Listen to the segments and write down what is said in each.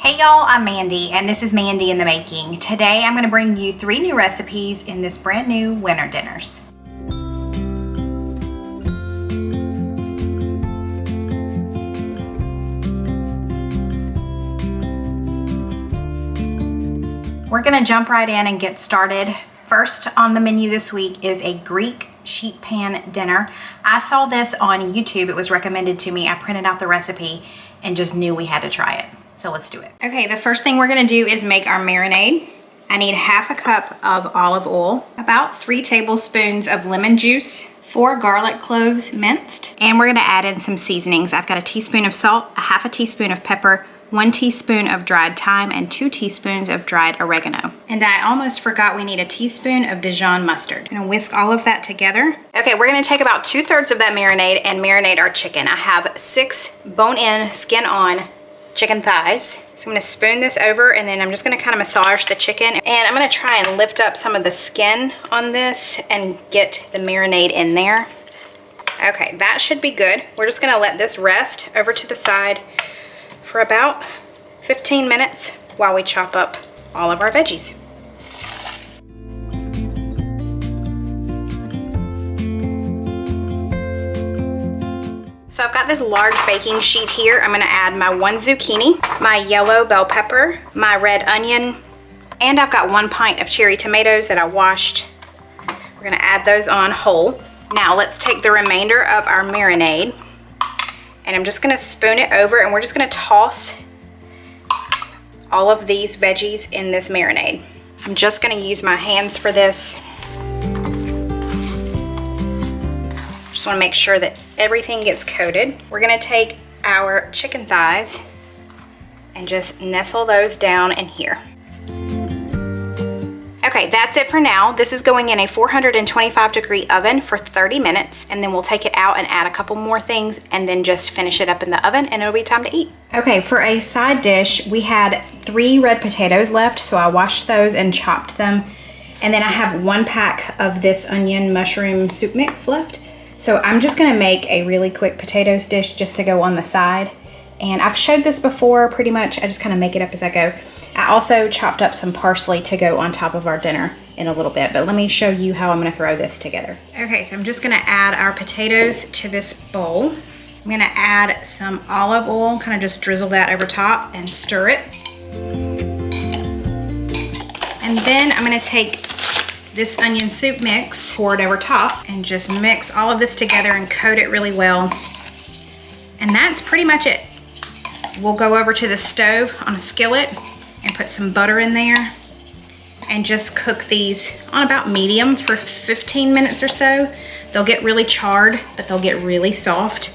Hey y'all, I'm Mandy and this is Mandy in the Making. Today I'm going to bring you 3 new recipes in this brand new winter dinners. We're going to jump right in and get started. First on the menu this week is a Greek sheet pan dinner. I saw this on YouTube. It was recommended to me. I printed out the recipe and just knew we had to try it. So let's do it. Okay, the first thing we're gonna do is make our marinade. I need half a cup of olive oil, about 3 tablespoons of lemon juice, 4 garlic cloves minced, and we're gonna add in some seasonings. I've got a teaspoon of salt, a half a teaspoon of pepper, 1 teaspoon of dried thyme, and 2 teaspoons of dried oregano. And I almost forgot we need a teaspoon of Dijon mustard. I'm gonna whisk all of that together. Okay, we're gonna take about 2/3 of that marinade and marinate our chicken. I have 6 bone-in, skin-on chicken thighs. So I'm gonna spoon this over and then I'm just gonna kind of massage the chicken, and I'm gonna try and lift up some of the skin on this and get the marinade in there. Okay, that should be good. We're just gonna let this rest over to the side for about 15 minutes while we chop up all of our veggies. So I've got this large baking sheet here. I'm gonna add my 1 zucchini, my yellow bell pepper, my red onion, and I've got 1 pint of cherry tomatoes that I washed. We're gonna add those on whole. Now let's take the remainder of our marinade and I'm just gonna spoon it over, and we're just gonna toss all of these veggies in this marinade. I'm just gonna use my hands for this. Just wanna make sure that everything gets coated. We're gonna take our chicken thighs and just nestle those down in here. Okay, that's it for now. This is going in a 425-degree oven for 30 minutes, and then we'll take it out and add a couple more things and then just finish it up in the oven and it'll be time to eat. Okay, for a side dish, we had 3 red potatoes left, so I washed those and chopped them. And then I have 1 pack of this onion mushroom soup mix left. So I'm just gonna make a really quick potatoes dish just to go on the side. And I've showed this before pretty much. I just kind of make it up as I go. I also chopped up some parsley to go on top of our dinner in a little bit, but let me show you how I'm gonna throw this together. Okay, so I'm just gonna add our potatoes to this bowl. I'm gonna add some olive oil, kind of just drizzle that over top and stir it. And then I'm gonna take this onion soup mix, pour it over top, and just mix all of this together and coat it really well. And that's pretty much it. We'll go over to the stove on a skillet and put some butter in there and just cook these on about medium for 15 minutes or so. They'll get really charred, but they'll get really soft,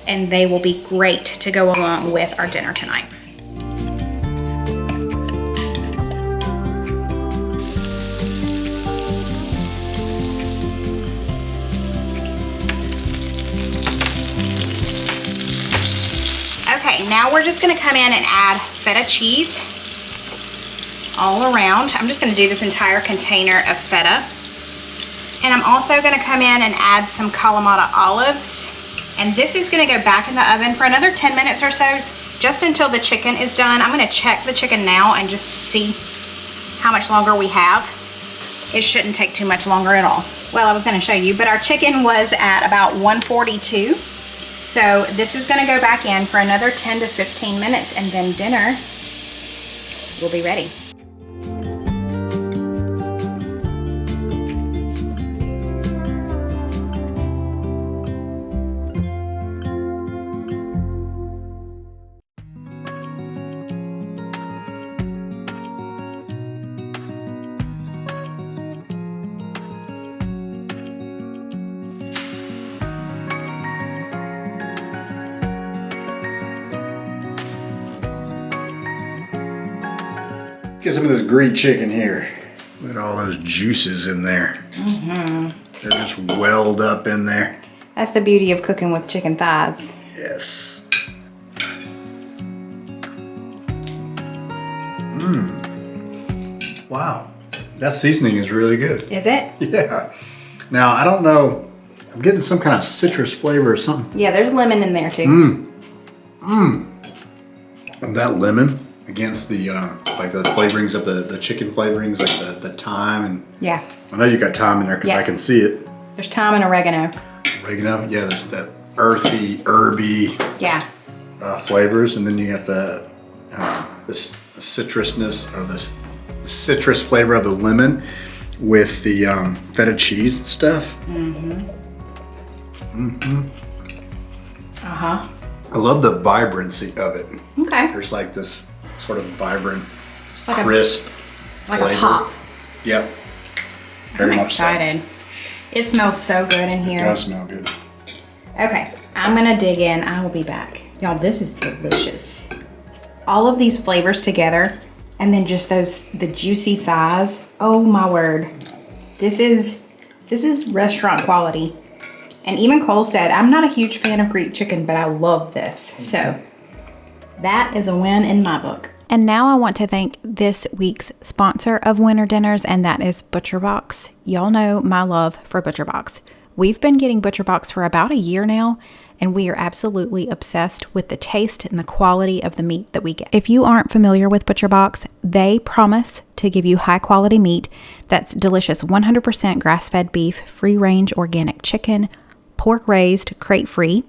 and they will be great to go along with our dinner tonight. Okay, now we're just gonna come in and add feta cheese all around. I'm just gonna do this entire container of feta. And I'm also gonna come in and add some Kalamata olives. And this is gonna go back in the oven for another 10 minutes or so, just until the chicken is done. I'm gonna check the chicken now and just see how much longer we have. It shouldn't take too much longer at all. Well, I was gonna show you, but our chicken was at about 142. So this is gonna go back in for another 10 to 15 minutes, and then dinner will be ready. Get some of this grilled chicken here. Look at all those juices in there. They're just welled up in there. That's the beauty of cooking with chicken thighs. Yes. Wow. That seasoning is really good. Is it? Yeah. Now, I don't know. I'm getting some kind of citrus flavor or something. Yeah, there's lemon in there too. And that lemon against the like the flavorings of the chicken flavorings, like the thyme and. Yeah. I know you got thyme in there because I can see it. There's thyme and oregano. Oregano, yeah, that's that earthy, herby. Yeah. Flavors, and then you got the this citrusness or the citrus flavor of the lemon with the feta cheese and stuff. I love the vibrancy of it. Okay. There's like this sort of vibrant, It's like crisp like flavor. a pop. Yep. Very I'm much excited. It smells so good in so. here. It does smell good. Okay, I'm gonna dig in. I will be back. Y'all, this is delicious. All of these flavors together, and then just the juicy thighs. Oh my word. This is restaurant quality. And even Cole said, I'm not a huge fan of Greek chicken, but I love this. So that is a win in my book. And now I want to thank this week's sponsor of Winter Dinners, and that is ButcherBox. Y'all know my love for ButcherBox. We've been getting ButcherBox for about a year now, and we are absolutely obsessed with the taste and the quality of the meat that we get. If you aren't familiar with ButcherBox, they promise to give you high quality meat that's delicious 100% grass-fed beef, free-range organic chicken, pork raised, crate-free,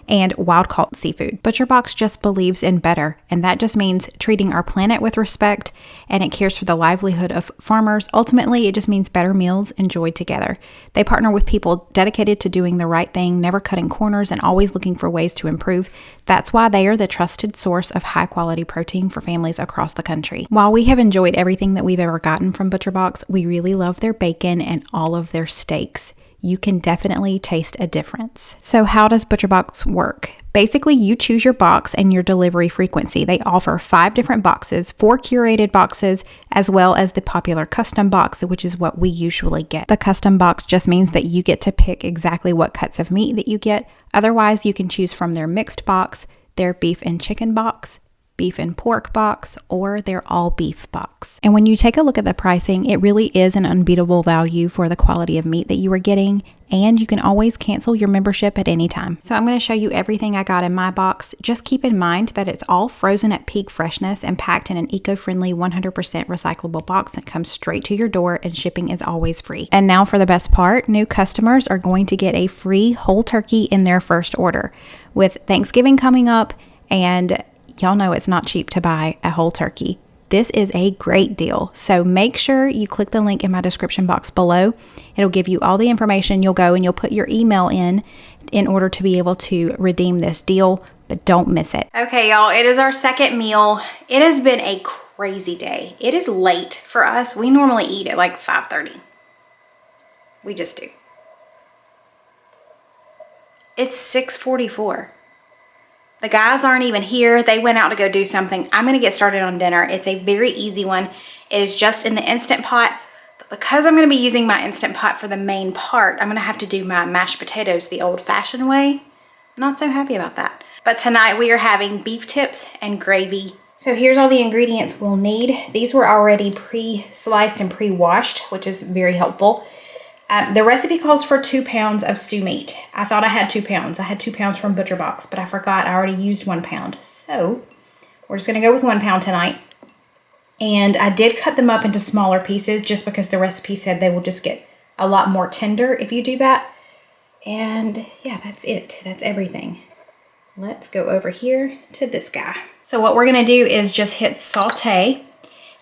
and wild-caught seafood. ButcherBox just believes in better, and that just means treating our planet with respect, and it cares for the livelihood of farmers. Ultimately, it just means better meals enjoyed together. They partner with people dedicated to doing the right thing, never cutting corners, and always looking for ways to improve. That's why they are the trusted source of high-quality protein for families across the country. While we have enjoyed everything that we've ever gotten from ButcherBox, we really love their bacon and all of their steaks. You can definitely taste a difference. So how does ButcherBox work? Basically, you choose your box and your delivery frequency. They offer 5 different boxes, 4 curated boxes, as well as the popular custom box, which is what we usually get. The custom box just means that you get to pick exactly what cuts of meat that you get. Otherwise, you can choose from their mixed box, their beef and chicken box, beef and pork box, or their all beef box. And when you take a look at the pricing, it really is an unbeatable value for the quality of meat that you are getting, and you can always cancel your membership at any time. So I'm going to show you everything I got in my box. Just keep in mind that it's all frozen at peak freshness and packed in an eco-friendly 100% recyclable box that comes straight to your door, and shipping is always free. And now for the best part, new customers are going to get a free whole turkey in their first order. With Thanksgiving coming up, and y'all know it's not cheap to buy a whole turkey. This is a great deal. So make sure you click the link in my description box below. It'll give you all the information. You'll go and you'll put your email in order to be able to redeem this deal, but don't miss it. Okay, y'all, it is our second meal. It has been a crazy day. It is late for us. We normally eat at like 5:30. We just do. It's 6:44. The guys aren't even here. They went out to go do something. I'm gonna get started on dinner. It's a very easy one. It is just in the Instant Pot, but because I'm gonna be using my Instant Pot for the main part, I'm gonna have to do my mashed potatoes the old-fashioned way. Not so happy about that. But tonight we are having beef tips and gravy. So here's all the ingredients we'll need. These were already pre-sliced and pre-washed, which is very helpful. The recipe calls for 2 pounds of stew meat. I thought I had 2 pounds. I had 2 pounds from ButcherBox, but I forgot I already used 1 pound. So we're just gonna go with 1 pound tonight. And I did cut them up into smaller pieces just because the recipe said they will just get a lot more tender if you do that. And yeah, that's it. That's everything. Let's go over here to this guy. So what we're gonna do is just hit saute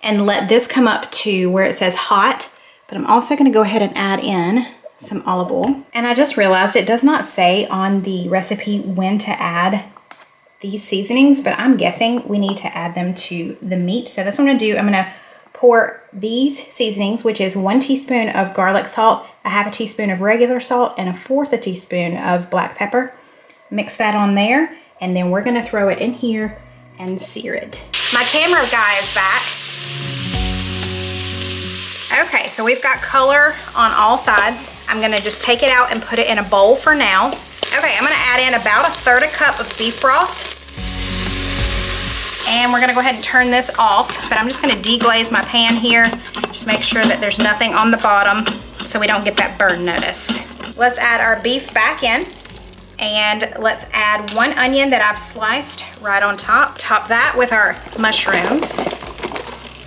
and let this come up to where it says hot. But I'm also gonna go ahead and add in some olive oil. And I just realized it does not say on the recipe when to add these seasonings, but I'm guessing we need to add them to the meat. So that's what I'm gonna do. I'm gonna pour these seasonings, which is 1 teaspoon of garlic salt, a 1/2 teaspoon of regular salt, and 1/4 teaspoon of black pepper. Mix that on there, and then we're gonna throw it in here and sear it. My camera guy is back. Okay, so we've got color on all sides. I'm gonna just take it out and put it in a bowl for now. Okay, I'm gonna add in about 1/3 cup of beef broth. And we're gonna go ahead and turn this off, but I'm just gonna deglaze my pan here. Just make sure that there's nothing on the bottom so we don't get that burn notice. Let's add our beef back in. And let's add 1 onion that I've sliced right on top. Top that with our mushrooms.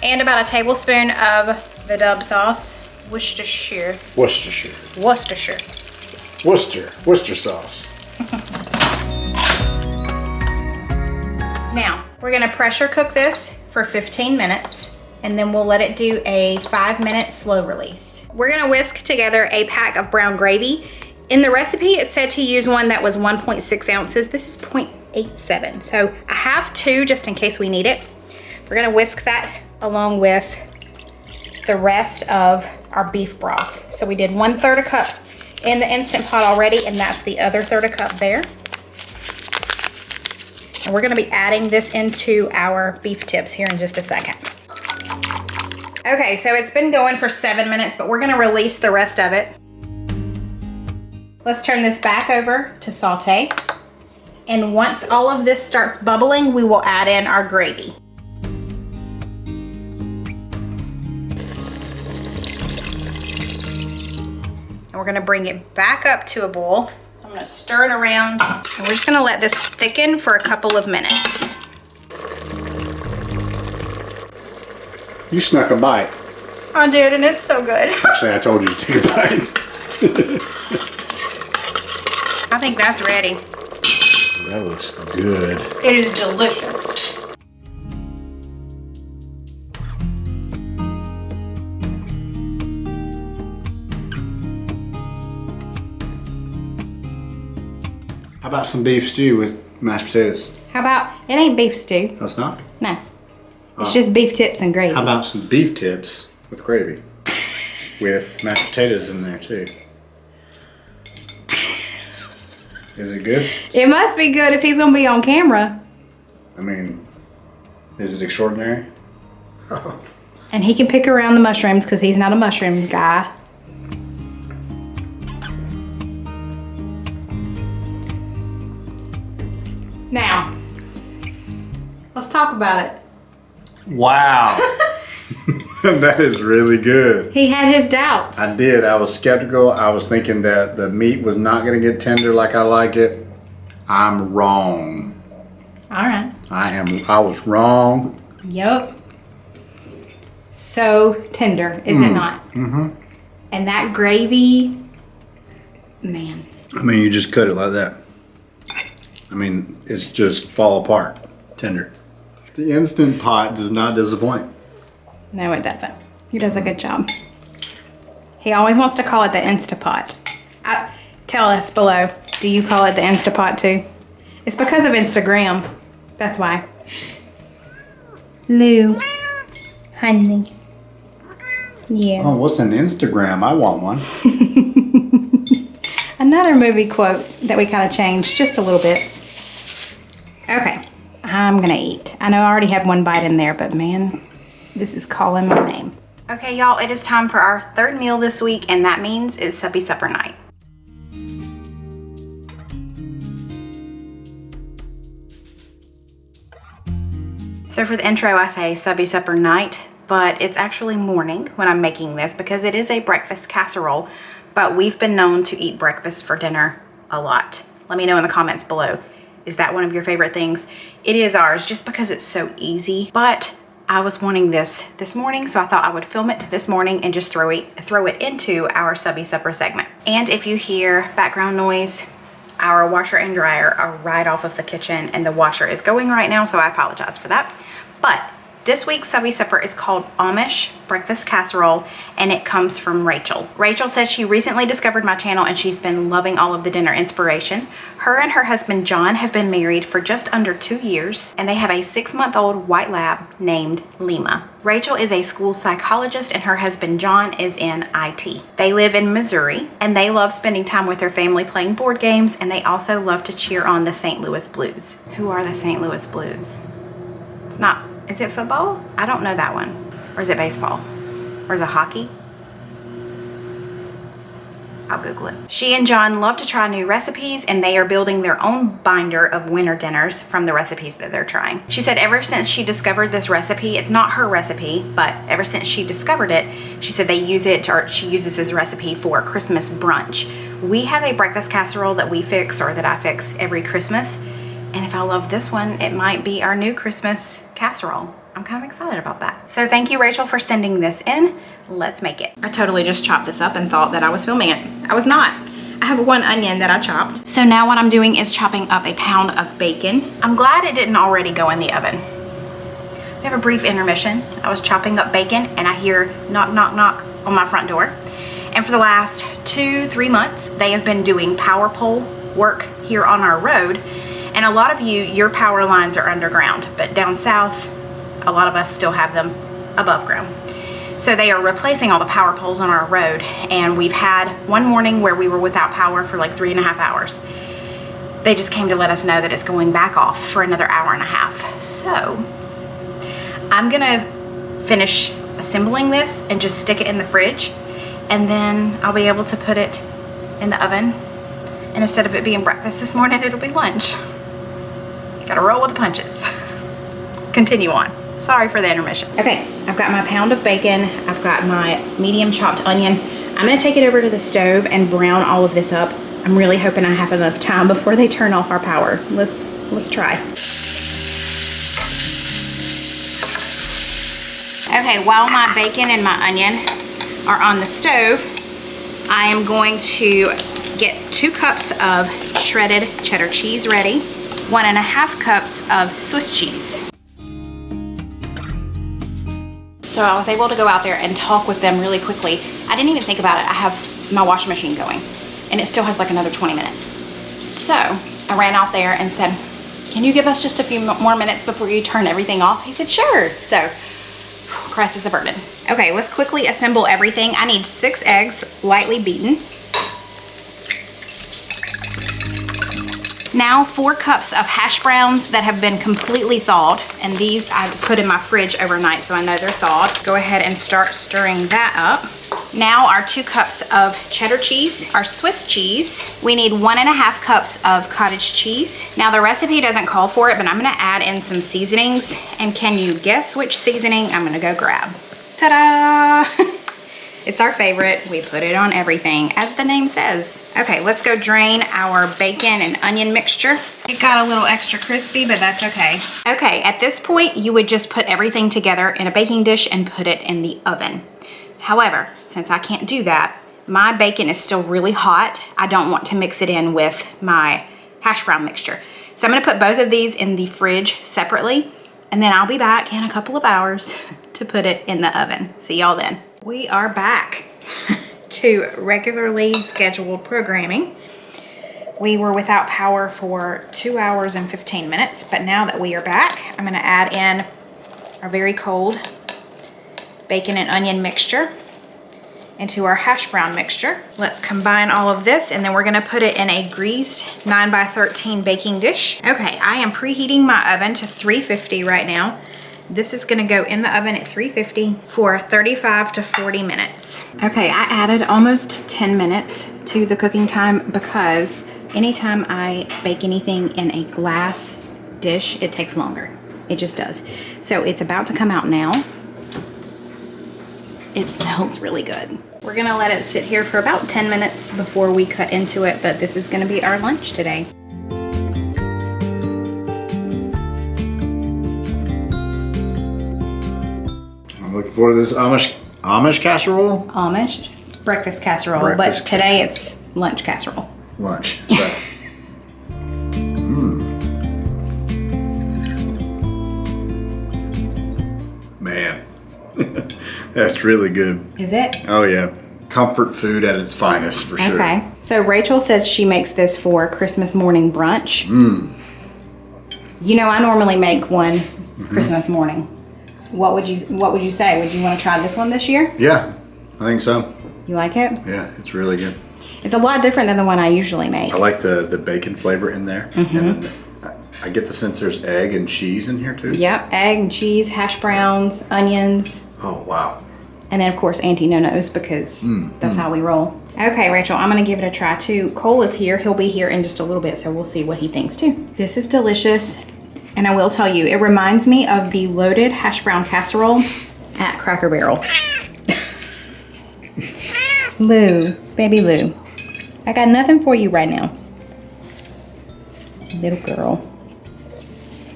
And about a tablespoon of the Dub sauce. Worcestershire. Worcestershire. Worcestershire. Worcester sauce. Now, we're gonna pressure cook this for 15 minutes and then we'll let it do a 5-minute slow release. We're gonna whisk together a pack of brown gravy. In the recipe, it said to use one that was 1.6 ounces. This is 0.87. So I have 2 just in case we need it. We're gonna whisk that along with the rest of our beef broth. So we did 1/3 a cup in the Instant Pot already, and that's the other 1/3 a cup there. And we're gonna be adding this into our beef tips here in just a second. Okay, so it's been going for 7 minutes, but we're gonna release the rest of it. Let's turn this back over to saute. And once all of this starts bubbling, we will add in our gravy. And we're gonna bring it back up to a boil. I'm gonna stir it around, and we're just gonna let this thicken for a couple of minutes. You snuck a bite. I did, and it's so good. Actually, I told you to take a bite. I think that's ready. That looks good. It is delicious. How about some beef stew with mashed potatoes? How about, it ain't beef stew. That's not? No. It's just beef tips and gravy. How about some beef tips with gravy? With mashed potatoes in there too. Is it good? It must be good if he's gonna be on camera. I mean, is it extraordinary? And he can pick around the mushrooms because he's not a mushroom guy. Now, let's talk about it. Wow. That is really good. He had his doubts. I did. I was skeptical. I was thinking that the meat was not going to get tender like I like it. I'm wrong. All right. I was wrong. Yup. So tender, is it not? Mm-hmm. And that gravy, man. I mean, you just cut it like that. I mean, it's just fall apart. Tender. The Instant Pot does not disappoint. No, it doesn't. He does a good job. He always wants to call it the Instapot. Tell us below, do you call it the Instapot too? It's because of Instagram. That's why. Lou. Honey. Yeah. Oh, what's an Instagram? I want one. Another movie quote that we kind of changed just a little bit. Okay, I'm gonna eat. I know I already have 1 bite in there, but man, this is calling my name. Okay, y'all, it is time for our 3rd meal this week, and that means it's Subbie supper night. So for the intro, I say Subbie supper night, but it's actually morning when I'm making this because it is a breakfast casserole, but we've been known to eat breakfast for dinner a lot. Let me know in the comments below. Is that one of your favorite things? It is ours just because it's so easy, but I was wanting this morning, so I thought I would film it this morning and just throw it into our Subbie supper segment. And if you hear background noise, our washer and dryer are right off of the kitchen and the washer is going right now, so I apologize for that. But this week's Subbie supper is called Amish breakfast casserole, and it comes from Rachele. Rachele says she recently discovered my channel and she's been loving all of the dinner inspiration. Her and her husband John have been married for just under 2 years, and they have a 6-month-old white lab named Lima. Rachele is a school psychologist and her husband John is in IT. They live in Missouri and they love spending time with their family playing board games, and they also love to cheer on the St. Louis Blues. Who are the St. Louis Blues? It's not, is it football? I don't know that one. Or is it baseball? Or is it hockey? I'll Google it. She and John love to try new recipes, and they are building their own binder of winter dinners from the recipes that they're trying. She said ever since she discovered this recipe, it's not her recipe, but ever since she discovered it, she said they use it, or she uses this recipe for Christmas brunch, We have a breakfast casserole that we fix, or that I fix every Christmas. And if I love this one, it might be our new Christmas casserole. I'm kind of excited about that. So thank you, Rachel, for sending this in. Let's make it. I totally just chopped this up and thought that I was filming it. I was not. I have 1 onion that I chopped. So now what I'm doing is chopping up a pound of bacon. I'm glad it didn't already go in the oven. We have a brief intermission. I was chopping up bacon and I hear knock, knock, knock on my front door. And for the last 2-3 months, they have been doing power pole work here on our road. And a lot of you, your power lines are underground, but down south, a lot of us still have them above ground. So they are replacing all the power poles on our road. And we've had one morning where we were without power for like 3.5 hours. They just came to let us know that it's going back off for another 1.5 hours. So I'm gonna finish assembling this and just stick it in the fridge. And then I'll be able to put it in the oven. And instead of it being breakfast this morning, it'll be lunch. Gotta roll with the punches. Continue on. Sorry for the intermission. Okay, I've got my pound of bacon. I've got my medium chopped onion. I'm gonna take it over to the stove and brown all of this up. I'm really hoping I have enough time before they turn off our power. Let's try. Okay, while my bacon and my onion are on the stove, I am going to get 2 cups of shredded cheddar cheese ready, 1.5 cups of Swiss cheese. So I was able to go out there and talk with them really quickly. I didn't even think about it. I have my washing machine going and it still has like another 20 minutes. So I ran out there and said, can you give us just a few more minutes before you turn everything off? He said, sure. So crisis averted. Okay, let's quickly assemble everything. I need 6 eggs, lightly beaten. Now 4 cups of hash browns that have been completely thawed, and these I put in my fridge overnight so I know they're thawed. Go ahead and start stirring that up. Now our 2 cups of cheddar cheese, our Swiss cheese. We need 1.5 cups of cottage cheese. Now the recipe doesn't call for it, but I'm gonna add in some seasonings. And can you guess which seasoning I'm gonna go grab? Ta-da! It's our favorite. We put it on everything, as the name says. Okay, let's go drain our bacon and onion mixture. It got a little extra crispy, but that's okay. Okay, at this point, you would just put everything together in a baking dish and put it in the oven. However, since I can't do that, my bacon is still really hot. I don't want to mix it in with my hash brown mixture. So I'm gonna put both of these in the fridge separately, and then I'll be back in a couple of hours to put it in the oven. See y'all then. We are back to regularly scheduled programming. We were without power for 2 hours and 15 minutes, but now that we are back, I'm gonna add in our very cold bacon and onion mixture into our hash brown mixture. Let's combine all of this, and then we're gonna put it in a greased 9x13 baking dish. Okay, I am preheating my oven to 350 right now. This is gonna go in the oven at 350 for 35 to 40 minutes. Okay, I added almost 10 minutes to the cooking time because anytime I bake anything in a glass dish, it takes longer. It just does. So it's about to come out now. It smells really good. We're gonna let it sit here for about 10 minutes before we cut into it, but this is gonna be our lunch today. I'm looking forward to this Amish casserole. Amish breakfast casserole, Breakfast but today it's lunch casserole. Lunch, that's right. Man, that's really good. Is it? Oh yeah, comfort food at its finest for sure. Okay, so Rachel said she makes this for Christmas morning brunch. You know, I normally make one Christmas morning. What would you say? Would you want to try this one this year? Yeah, I think so. You like it? Yeah, it's really good. It's a lot different than the one I usually make. I like the bacon flavor in there. And then I get the sense there's egg and cheese in here too. Yep, egg and cheese, hash browns, onions. Oh, wow. And then of course Auntie no-nos because that's how we roll. Okay, Rachel, I'm gonna give it a try too. Cole is here, he'll be here in just a little bit, so we'll see what he thinks too. This is delicious. And I will tell you, it reminds me of the loaded hash brown casserole at Cracker Barrel. Lou, baby Lou. I got nothing for you right now. Little girl.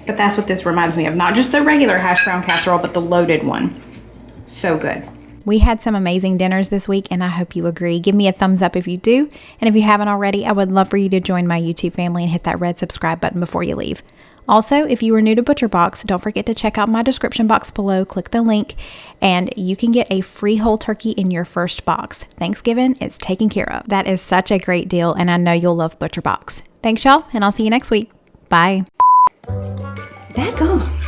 But that's what this reminds me of. Not just the regular hash brown casserole, but the loaded one. So good. We had some amazing dinners this week, and I hope you agree. Give me a thumbs up if you do. And if you haven't already, I would love for you to join my YouTube family and hit that red subscribe button before you leave. Also, if you are new to ButcherBox, don't forget to check out my description box below. Click the link, and you can get a free whole turkey in your first box. Thanksgiving is taken care of. That is such a great deal, and I know you'll love ButcherBox. Thanks, y'all, and I'll see you next week. Bye. Back on.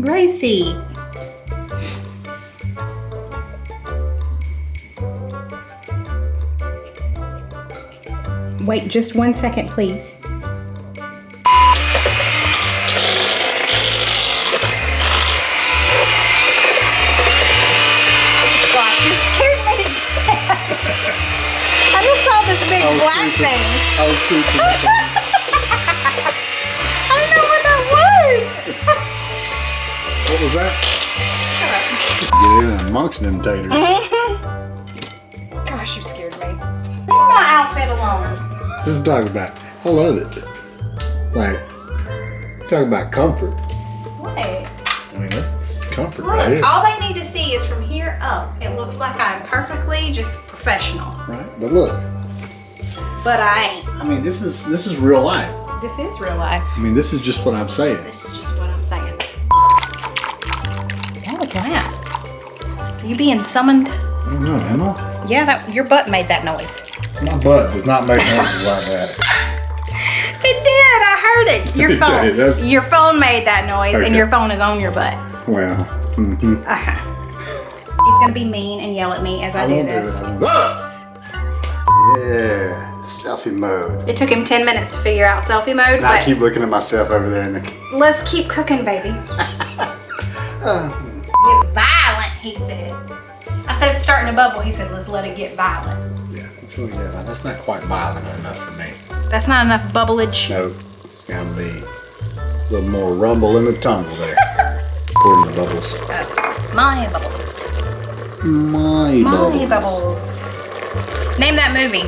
Gracie. Wait just 1 second, please. Gosh, you scared me to death. I just saw this big black thing. I was creeping. I didn't know what that was. What was that? Shut up. Get in amongst them taters. Gosh, you scared me. Leave my outfit alone. Just talk about, I love it. Like, talk about comfort. What? I mean, that's comfort Look, right here. all they need to see is from here up. It looks like I'm perfectly just professional. Right, but look. But I ain't. I mean, this is real life. This is real life. I mean, this is just what I'm saying. This is just what I'm saying. What was that? Are you being summoned? I don't know, am I? Yeah, your butt made that noise. My butt does not make noises like that. It did. I heard it. Your It phone. did, that's- Your phone made that noise, and Okay. your phone is on your butt. Well, He's gonna be mean and yell at me as I do won't do this. it. Yeah, selfie mode. It took him 10 minutes to figure out selfie mode, And I but keep looking at myself over there in the. let's keep cooking, baby. Get violent, he said. I said it's starting to bubble. He said, let's let it get violent. Yeah, that's not quite violent enough for me. That's not enough bubbleage. No, it's gonna be a little more rumble in the tumble there. According to Bubbles. My bubbles. My My bubbles. Name that movie.